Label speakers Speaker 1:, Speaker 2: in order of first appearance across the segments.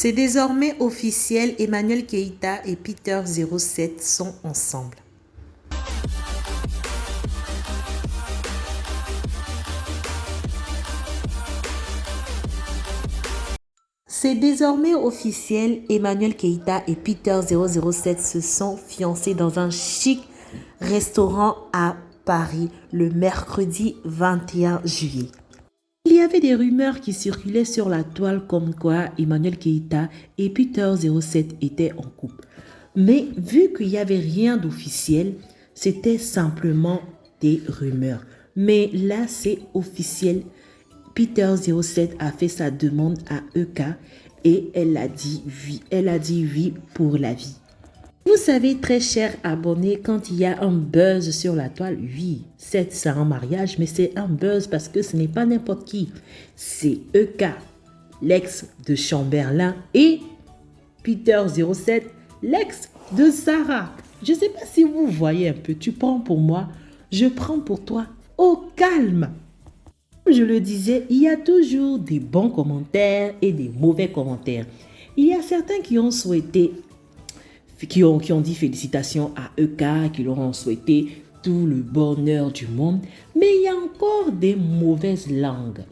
Speaker 1: C'est désormais officiel, Emmanuel Keïta et Peter 07 sont ensemble. C'est désormais officiel, Emmanuel Keïta et Peter 007 se sont fiancés dans un chic restaurant à Paris le mercredi 21 juillet. Il y avait des rumeurs qui circulaient sur la toile comme quoi Emmanuel Keïta et Peter 07 étaient en couple. Mais vu qu'il n'y avait rien d'officiel, c'était simplement des rumeurs. Mais là, c'est officiel. Peter 07 a fait sa demande à EK et elle a dit oui. Elle a dit oui pour la vie. Vous savez, très chers abonnés, quand il y a un buzz sur la toile, oui, c'est un mariage, mais c'est un buzz parce que ce n'est pas n'importe qui. C'est EK, l'ex de Chamberlain, et Peter 07, l'ex de Sarah. Je ne sais pas si vous voyez un peu, tu prends pour moi, je prends pour toi, au calme. Comme je le disais, il y a toujours des bons commentaires et des mauvais commentaires. Il y a certains qui ont souhaité qui ont dit félicitations à EK, qui leur ont souhaité tout le bonheur du monde. Mais il y a encore des mauvaises langues.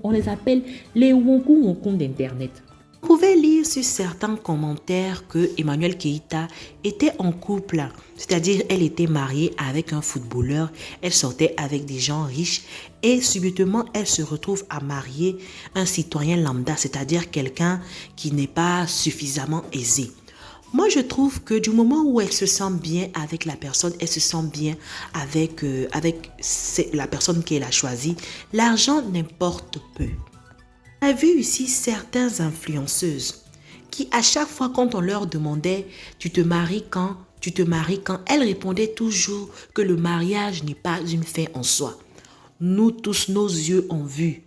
Speaker 1: On les appelle les wonkou d'Internet. Vous pouvez lire sur certains commentaires que Emmanuel Keïta était en couple. C'est-à-dire, elle était mariée avec un footballeur. Elle sortait avec des gens riches. Et subitement, elle se retrouve à marier un citoyen lambda. C'est-à-dire quelqu'un qui n'est pas suffisamment aisé. Moi, je trouve que du moment où elle se sent bien avec la personne, elle se sent bien avec la personne qu'elle a choisie, l'argent n'importe peu. On a vu ici certaines influenceuses qui, à chaque fois quand on leur demandait « tu te maries quand ?» elles répondaient toujours que le mariage n'est pas une fin en soi. Nous tous, nos yeux ont vu.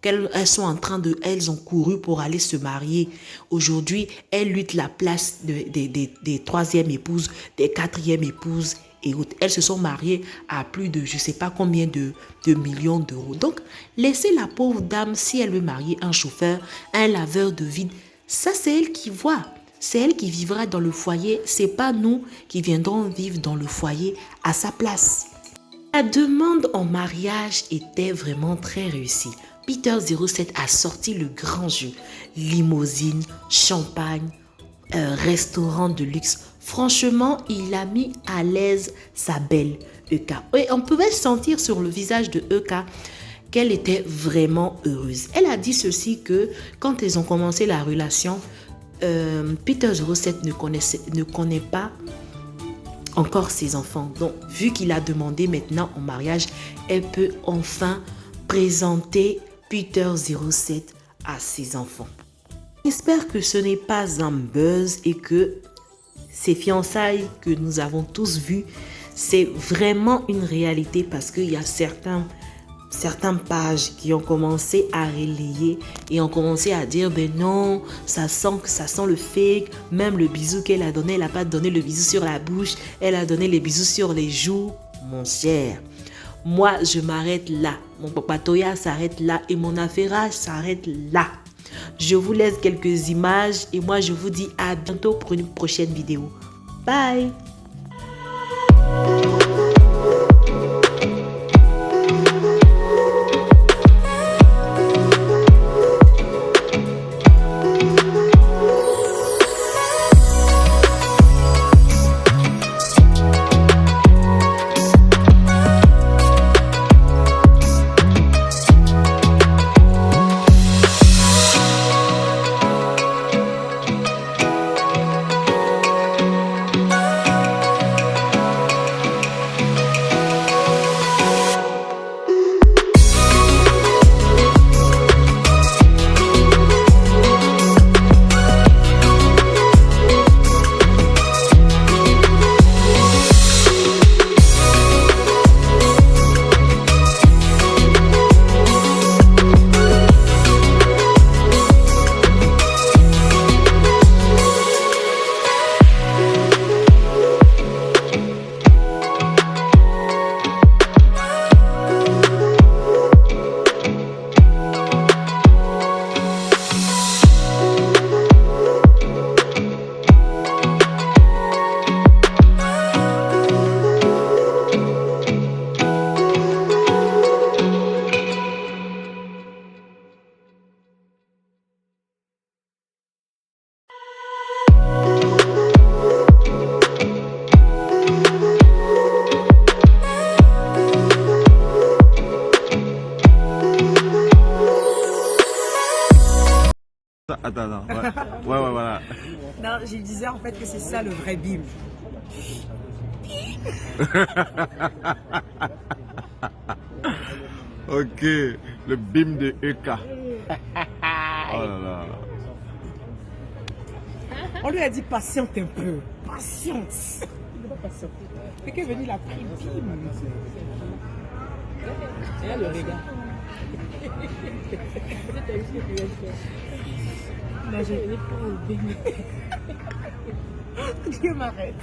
Speaker 1: Elles ont couru pour aller se marier. Aujourd'hui, elles luttent la place des troisièmes épouses, des quatrièmes épouses et autres. Elles se sont mariées à plus de je ne sais pas combien de millions d'euros. Donc, laissez la pauvre dame, si elle veut marier un chauffeur, un laveur de vide, ça c'est elle qui voit. C'est elle qui vivra dans le foyer. C'est pas nous qui viendrons vivre dans le foyer à sa place. La demande en mariage était vraiment très réussie. Peter 07 a sorti le grand jeu. Limousine, champagne, restaurant de luxe. Franchement, il a mis à l'aise sa belle EK. Et on pouvait sentir sur le visage de EK qu'elle était vraiment heureuse. Elle a dit ceci que quand ils ont commencé la relation, Peter 07 ne connaît pas encore ses enfants. Donc, vu qu'il a demandé maintenant en mariage, elle peut enfin présenter Peter 07 à ses enfants. J'espère que ce n'est pas un buzz et que ces fiançailles que nous avons tous vues, c'est vraiment une réalité parce qu'il y a certaines pages qui ont commencé à relayer et ont commencé à dire ben non, ça sent le fake. Même le bisou qu'elle a donné, elle n'a pas donné le bisou sur la bouche, elle a donné les bisous sur les joues. Mon cher, moi je m'arrête là. Mon papatoya s'arrête là et mon affairage s'arrête là. Je vous laisse quelques images et moi je vous dis à bientôt pour une prochaine vidéo. Bye!
Speaker 2: non. Ouais, voilà.
Speaker 3: Non, je disais en fait que c'est ça le vrai bim.
Speaker 2: Ok, le bim de EK. Oh là là.
Speaker 3: On lui a dit patiente un peu. Patience. Il ne pas patienter. Quelqu'un est venu, il a pris bim. Regarde le regard. Non, je n'ai pas le bim. Dieu m'arrête.